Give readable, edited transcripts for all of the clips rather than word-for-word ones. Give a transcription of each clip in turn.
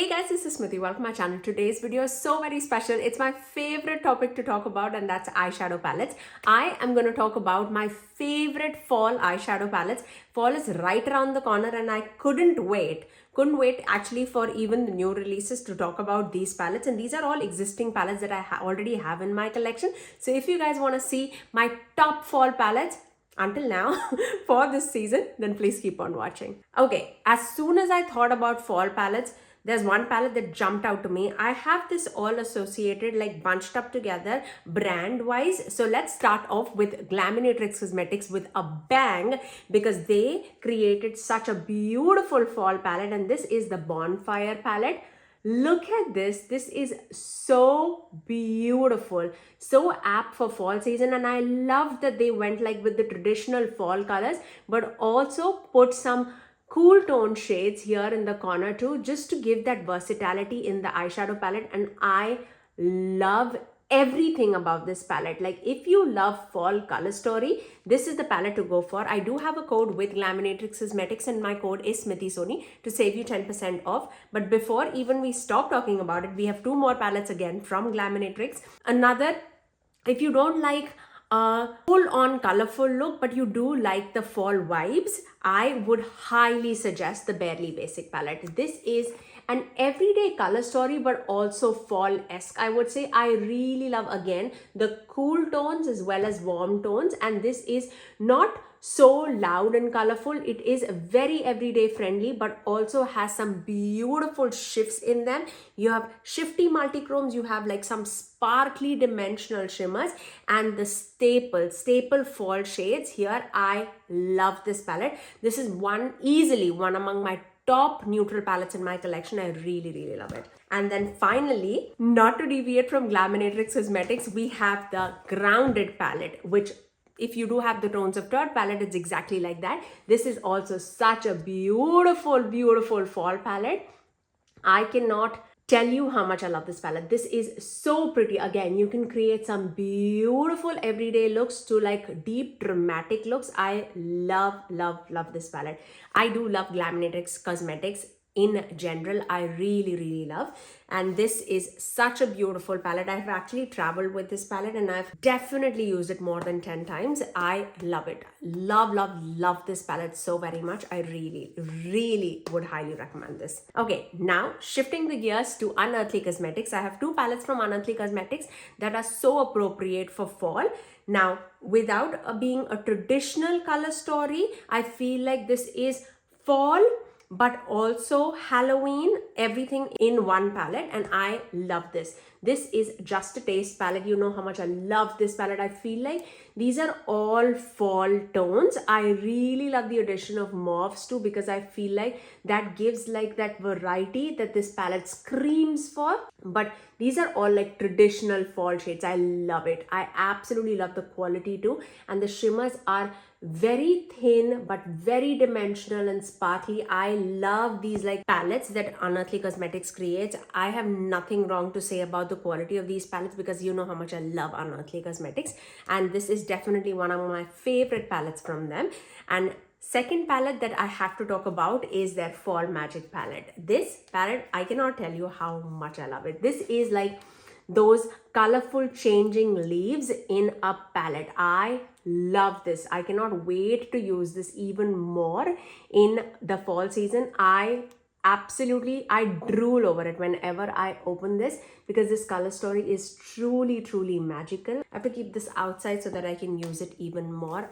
Hey guys, this is Smithy. Welcome to my channel. Today's video is so very special. It's my favorite topic to talk about, and that's eyeshadow palettes. I am going to talk about my favorite fall eyeshadow palettes. Fall is right around the corner and I couldn't wait actually for even the new releases to talk about these palettes, and these are all existing palettes that I already have in my collection. So if you guys want to see my top fall palettes until now for this season, then please keep on watching. Okay, as soon as I thought about fall palettes, there's one palette that jumped out to me. I have this all associated, like bunched up together brand wise. So let's start off with Glaminatrix Cosmetics with a bang, because they created such a beautiful fall palette, and this is the Bonfire palette. Look at this. This is so beautiful, so apt for fall season, and I love that they went like with the traditional fall colors but also put some cool tone shades here in the corner too, just to give that versatility in the eyeshadow palette. And I love everything about this palette. Like if you love fall color story, this is the palette to go for. I do have a code with Glaminatrix Cosmetics and my code is Smithy Sony to save you 10% off. But before even we stop talking about it, we have two more palettes again from Glaminatrix. Another, if you don't like a full-on colorful look but you do like the fall vibes, I would highly suggest the Barely Basic palette. This is an everyday color story but also fall-esque, I would say. I really love, again, the cool tones as well as warm tones, and this is not so loud and colorful. It is very everyday friendly but also has some beautiful shifts in them. You have shifty multichromes, you have like some sparkly dimensional shimmers, and the staple fall shades here. I love this palette. This is easily one among my top neutral palettes in my collection. I really love it. And then finally, not to deviate from Glaminatrix Cosmetics, we have the Grounded palette, which if you do have the Tones of Dirt palette, it's exactly like that. This is also such a beautiful fall palette. I cannot tell you how much I love this palette. This is so pretty. Again, you can create some beautiful everyday looks to like deep dramatic looks. I love this palette. I do love Glaminatrix Cosmetics in general. I really love, and this is such a beautiful palette. I've actually traveled with this palette and I've definitely used it more than 10 times. I love it. Love this palette so very much. I really would highly recommend this. Okay, now shifting the gears to Unearthly Cosmetics. I have two palettes from Unearthly Cosmetics that are so appropriate for fall. Now, without being a traditional color story, I feel like this is fall but also Halloween, everything in one palette, and I love this. This is Just a Taste palette. You know how much I love this palette. I feel like these are all fall tones. I really love the addition of mauves too, because I feel like that gives like that variety that this palette screams for. But these are all like traditional fall shades. I love it. I absolutely love the quality too, and the shimmers are very thin but very dimensional and sparkly. I love these like palettes that Unearthly Cosmetics creates. I have nothing wrong to say about the quality of these palettes, because you know how much I love Unearthly Cosmetics, and this is definitely one of my favorite palettes from them. And second palette that I have to talk about is their Fall Magic palette. This palette, I cannot tell you how much I love it. This is like those colorful changing leaves in a palette. I love this. I cannot wait to use this even more in the fall season. I drool over it whenever I open this, because this color story is truly magical. I have to keep this outside so that I can use it even more.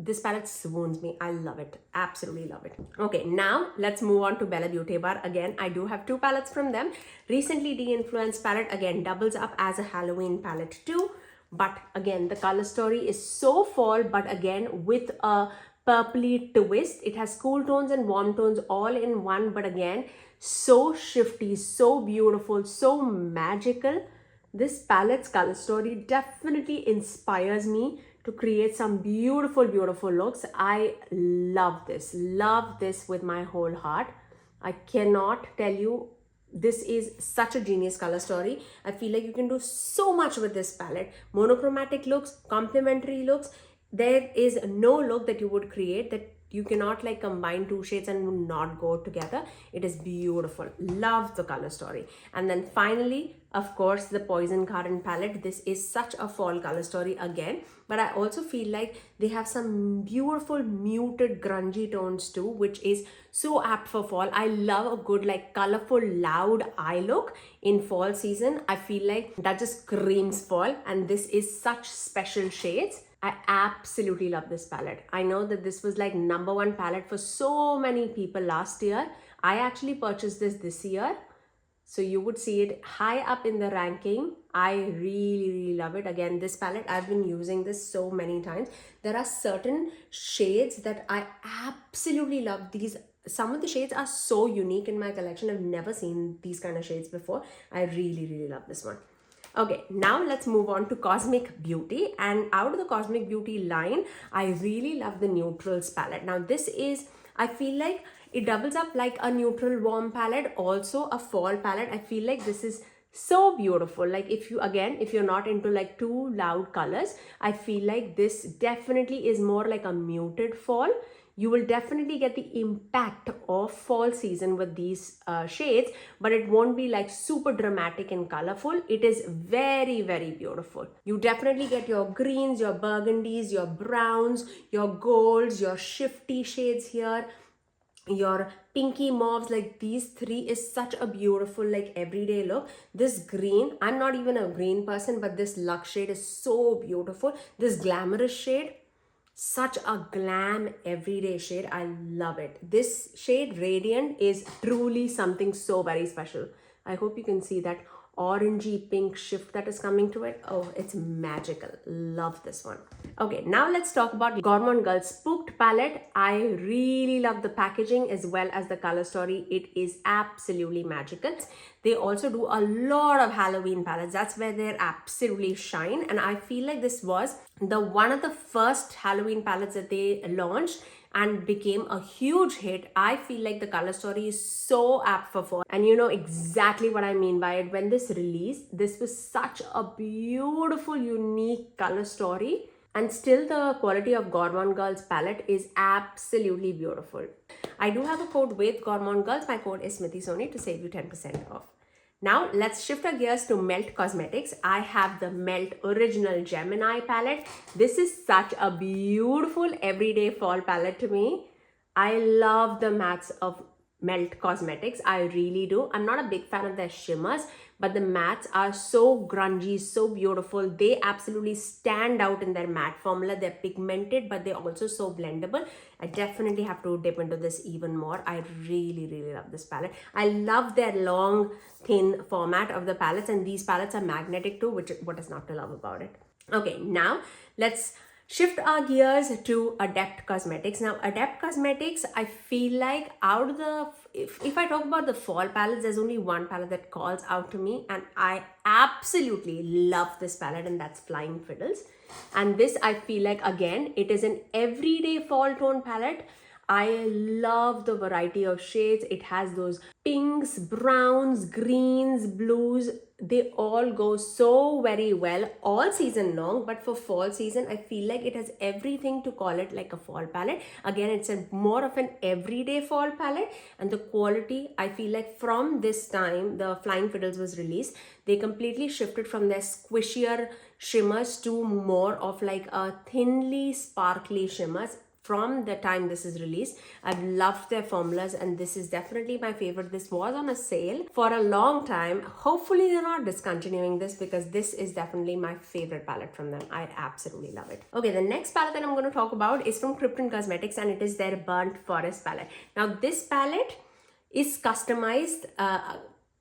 This palette swoons me. I love it. Absolutely love it. Okay, now let's move on to Bella Beauty Bar. Again, I do have two palettes from them. Recently Deinfluenced palette, again, doubles up as a Halloween palette too. But again, the color story is so fall, but again with a purpley twist. It has cool tones and warm tones all in one, but again, so shifty, so beautiful, so magical. This palette's color story definitely inspires me to create some beautiful looks. I love this with my whole heart. I cannot tell you, this is such a genius color story. I feel like you can do so much with this palette. Monochromatic looks, complementary looks. There is no look that you would create that you cannot like combine two shades and not go together. It is beautiful. Love the color story. And then finally, of course, the Poison Garden palette. This is such a fall color story again, but I also feel like they have some beautiful muted grungy tones too, which is so apt for fall. I love a good like colorful loud eye look in fall season. I feel like that just screams fall, and this is such special shades. I absolutely love this palette. I know that this was like #1 palette for so many people last year. I actually purchased this year, so you would see it high up in the ranking. I really love it. Again, this palette, I've been using this so many times. There are certain shades that I absolutely love. Some of the shades are so unique in my collection. I've never seen these kind of shades before. I really love this one. Okay, now let's move on to Cosmic Beauty. And out of the Cosmic Beauty line, I really love the Nudetrals palette. Now this is, I feel like it doubles up like a neutral warm palette, also a fall palette. I feel like this is so beautiful. Like if you're not into like too loud colors, I feel like this definitely is more like a muted fall. You will definitely get the impact of fall season with these shades, but it won't be like super dramatic and colorful. It is very beautiful. You definitely get your greens, your burgundies, your browns, your golds, your shifty shades here, your pinky mauves. Like these three is such a beautiful like everyday look. This green, I'm not even a green person, but this luxe shade is so beautiful. This glamorous shade, such a glam everyday shade. I love it. This shade Radiant is truly something so very special. I hope you can see that orangey pink shift that is coming to it. Oh, it's magical. Love this one. Okay, now let's talk about Gourmande Girls Spooked palette. I really love the packaging as well as the color story. It is absolutely magical. They also do a lot of Halloween palettes. That's where they absolutely shine. And I feel like this was one of the first Halloween palettes that they launched and became a huge hit. I feel like the color story is so apt for fall, and you know exactly what I mean by it. When this released, this was such a beautiful, unique color story, and still the quality of Gourmande Girls palette is absolutely beautiful. I do have a code with Gourmande Girls. My code is Smithy Sony to save you 10% off. Now let's shift our gears to Melt Cosmetics. I have the Melt Original Gemini palette. This is such a beautiful everyday fall palette to me. I love the mattes of Melt Cosmetics. I really do. I'm not a big fan of their shimmers, but the mattes are so grungy, so beautiful. They absolutely stand out in their matte formula. They're pigmented, but they're also so blendable. I definitely have to dip into this even more. I really love this palette. I love their long, thin format of the palettes, and these palettes are magnetic too, which what is not to love about it. Okay, now let's shift our gears to Adept Cosmetics. Now, Adept Cosmetics, I feel like out of the, if I talk about the fall palettes, there's only one palette that calls out to me, and I absolutely love this palette, and that's Flying Fiddles. And this, I feel like, again, it is an everyday fall tone palette. I love the variety of shades. It has those pinks, browns, greens, blues. They all go so very well all season long, but for fall season, I feel like it has everything to call it like a fall palette. Again, it's more of an everyday fall palette, and the quality, I feel like from this time the Flying Fiddles was released, they completely shifted from their squishier shimmers to more of like a thinly sparkly shimmers. From the time this is released, I've loved their formulas, and this is definitely my favorite. This was on a sale for a long time. Hopefully they're not discontinuing this, because this is definitely my favorite palette from them. I absolutely love it. Okay, the next palette that I'm going to talk about is from Krypton Cosmetics, and it is their Burnt Forest palette. Now this palette is customized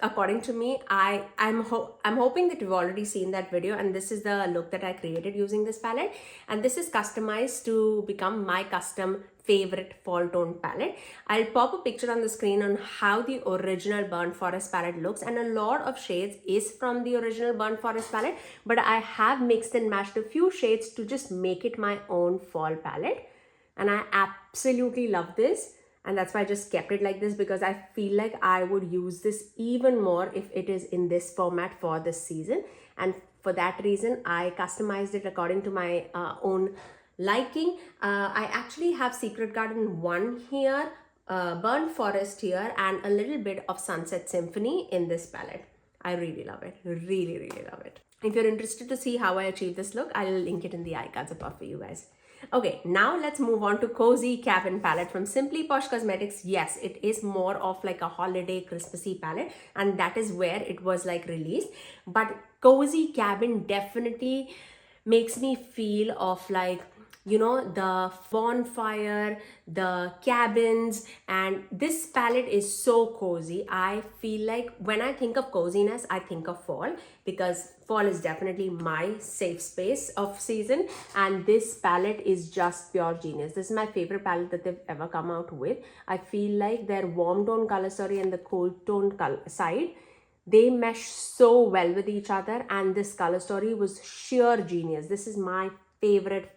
according to me. I'm hoping that you've already seen that video, and this is the look that I created using this palette, and this is customized to become my custom favorite fall tone palette. I'll pop a picture on the screen on how the original Burnt Forest palette looks, and a lot of shades is from the original Burnt Forest palette, but I have mixed and matched a few shades to just make it my own fall palette, and I absolutely love this. And that's why I just kept it like this, because I feel like I would use this even more if it is in this format for this season. And for that reason, I customized it according to my own liking. I actually have Secret Garden 1 here, Burnt Forest here, and a little bit of Sunset Symphony in this palette. I really love it. Really, really love it. If you're interested to see how I achieve this look, I'll link it in the iCards above for you guys. Okay, now let's move on to Cozy Cabin palette from Simply Posh Cosmetics. Yes, it is more of like a holiday Christmassy palette, and that is where it was like released. But Cozy Cabin definitely makes me feel of like, you know, the bonfire, the cabins, and this palette is so cozy. I feel like when I think of coziness, I think of fall, because fall is definitely my safe space of season, and this palette is just pure genius. This is my favorite palette that they've ever come out with. I feel like their warm tone color story and the cool tone side, they mesh so well with each other, and this color story was sheer genius. This is my favorite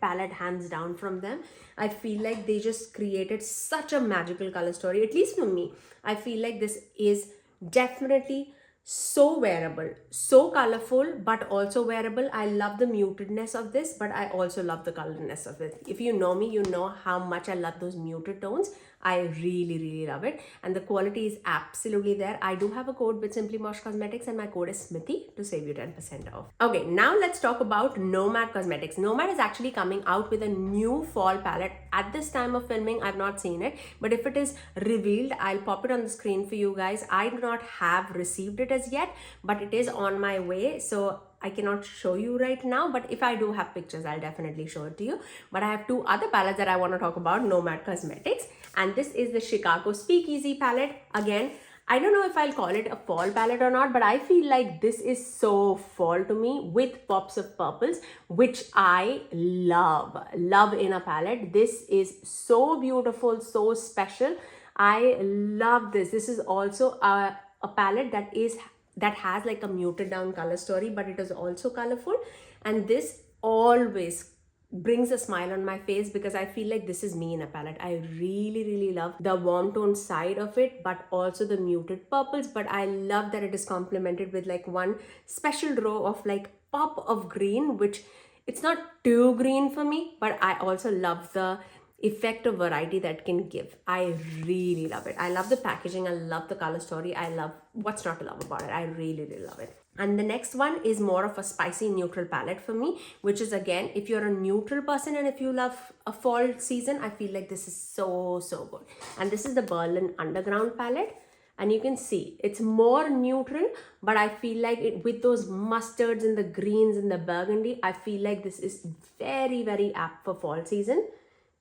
palette hands down from them. I feel like they just created such a magical color story, at least for me. I feel like this is definitely so wearable, so colorful, but also wearable. I love the mutedness of this, but I also love the colorness of it. If you know me, you know how much I love those muted tones. I really love it, and the quality is absolutely there. I do have a code with Simply Posh Cosmetics, and my code is Smithy to save you 10% off. Okay, now let's talk about Nomad Cosmetics. Nomad is actually coming out with a new fall palette. At this time of filming, I've not seen it, but if it is revealed, I'll pop it on the screen for you guys. I do not have received it as yet, but it is on my way, so I cannot show you right now, but if I do have pictures, I'll definitely show it to you. But I have two other palettes that I want to talk about, Nomad Cosmetics. And this is the Chicago Speakeasy palette. Again, I don't know if I'll call it a fall palette or not, but I feel like this is so fall to me with pops of purples, which I love in a palette. This is so beautiful, so special. I love this. This is also a palette that has like a muted down color story, but it is also colorful, and this always brings a smile on my face because I feel like this is me in a palette. I really love the warm tone side of it, but also the muted purples. But I love that it is complemented with like one special row of like pop of green, which it's not too green for me, but I also love the effect of variety that can give. I really love it. I love the packaging. I love the color story. I love what's not to love about it. I really love it. And the next one is more of a spicy neutral palette for me, which is again, if you're a neutral person and if you love a fall season, I feel like this is so good. And this is the Berlin Underground palette. And you can see it's more neutral, but I feel like it with those mustards and the greens and the burgundy, I feel like this is very apt for fall season.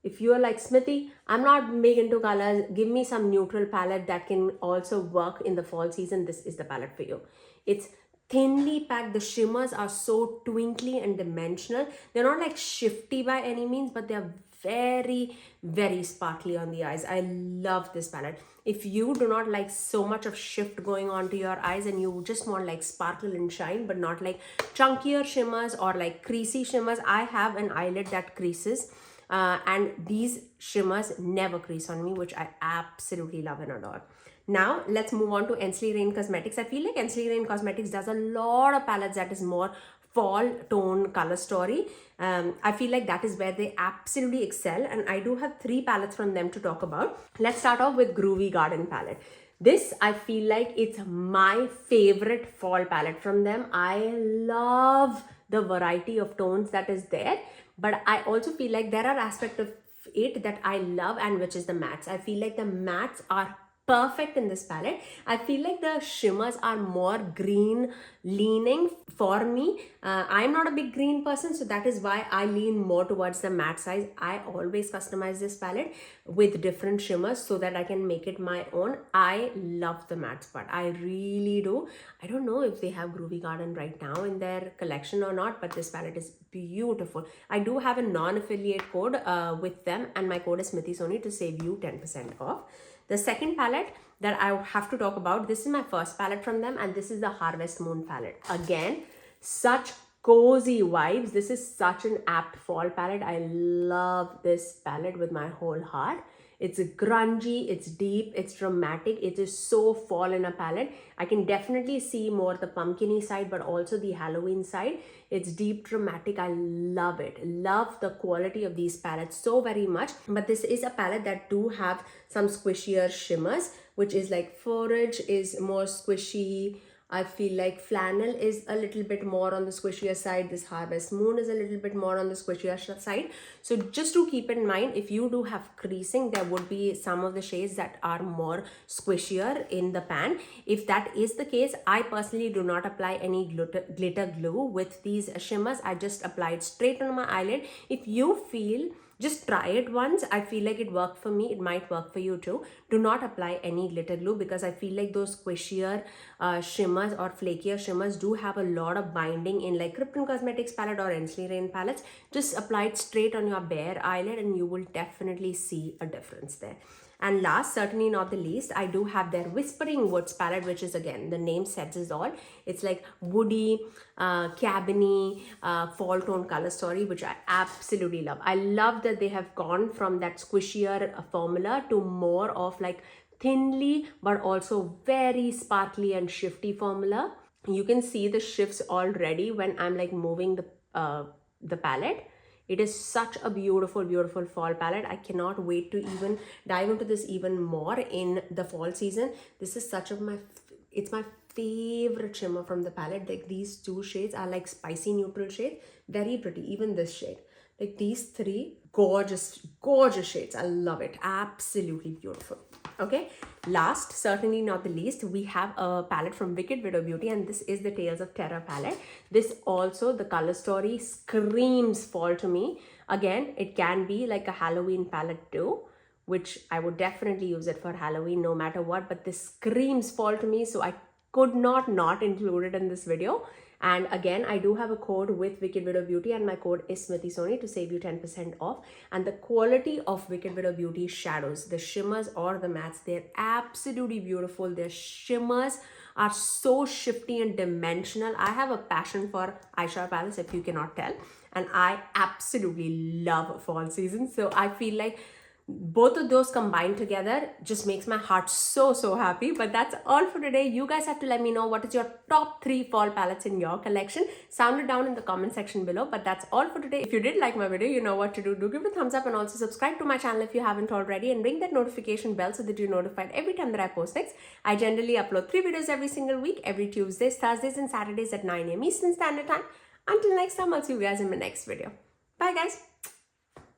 If you are like Smithy, I'm not big into colors, give me some neutral palette that can also work in the fall season, this is the palette for you. It's thinly packed. The shimmers are so twinkly and dimensional. They're not like shifty by any means, but they're very sparkly on the eyes. I love this palette. If you do not like so much of shift going on to your eyes and you just want like sparkle and shine, but not like chunkier shimmers or like creasy shimmers, I have an eyelid that creases. And these shimmers never crease on me, which I absolutely love and adore. Now let's move on to Ensley Cosmetics. I feel like Ensley Cosmetics does a lot of palettes that is more fall tone color story. I feel like that is where they absolutely excel, and I do have 3 palettes from them to talk about. Let's start off with Groovy Garden palette. This, I feel like it's my favorite fall palette from them. I love the variety of tones that is there, but I also feel like there are aspects of it that I love, and which is the mattes. I feel like the mattes are perfect in this palette. I feel like the shimmers are more green leaning for me. I'm not a big green person, so that is why I lean more towards the matte side. I always customize this palette with different shimmers so that I can make it my own. I love the mattes part. I really do. I don't know if they have Groovy Garden right now in their collection or not, but this palette is beautiful. I do have a non-affiliate code with them, and my code is SMITHYSONY to save you 10% off. The second palette that I have to talk about, this is my first palette from them, and this is the Harvest Moon palette. Again, such cozy vibes. This is such an apt fall palette. I love this palette with my whole heart. It's grungy, it's deep, it's dramatic. It is so fall in a palette. I can definitely see more the pumpkin-y side, but also the Halloween side. It's deep, dramatic. I love it. Love the quality of these palettes so very much. But this is a palette that do have some squishier shimmers, which is like Forage is more squishy. I feel like Flannel is a little bit more on the squishier side. This Harvest Moon is a little bit more on the squishier side. So just to keep in mind, if you do have creasing, there would be some of the shades that are more squishier in the pan. If that is the case, I personally do not apply any glitter glue with these shimmers. I just apply it straight on my eyelid. If you feel, just try it once. I feel like it worked for me. It might work for you too. Do not apply any glitter glue because I feel like those squishier shimmers or flakier shimmers do have a lot of binding in like Krypton Cosmetics palette or Ensley Rain palettes. Just apply it straight on your bare eyelid and you will definitely see a difference there. And last, certainly not the least, I do have their Whispering Woods palette, which is, again, the name says it all. It's like woody, cabiny, fall tone color story, which I absolutely love. I love that they have gone from that squishier formula to more of like thinly, but also very sparkly and shifty formula. You can see the shifts already when I'm like moving the palette. It is such a beautiful, beautiful fall palette. I cannot wait to even dive into this even more in the fall season. This is such a it's my favorite shimmer from the palette. Like these two shades are like spicy neutral shades. Very pretty. Even this shade. Like these three gorgeous, gorgeous shades. I love it. Absolutely beautiful. Okay, last, certainly not the least, we have a palette from Wicked Widow Beauty, and this is the Tales of Terror palette. This also, the color story screams fall to me. Again, it can be like a Halloween palette too, which I would definitely use it for Halloween no matter what, but this screams fall to me, so I could not include it in this video. And again, I do have a code with Wicked Widow Beauty, and my code is Smithy Sony to save you 10% off. And the quality of Wicked Widow Beauty shadows, the shimmers or the mattes, they're absolutely beautiful. Their shimmers are so shifty and dimensional. I have a passion for eyeshadow palettes, if you cannot tell, and I absolutely love fall season. So I feel like both of those combined together just makes my heart so happy. But that's all for today. You guys have to let me know what is your top 3 fall palettes in your collection. Sound it down in the comment section below. But that's all for today. If you did like my video, you know what to do. Do give it a thumbs up and also subscribe to my channel if you haven't already, and ring that notification bell so that you're notified every time that I post next. I generally upload 3 videos every single week, every Tuesdays, Thursdays and Saturdays at 9 AM Eastern Standard Time. Until next time, I'll see you guys in my next video. Bye guys.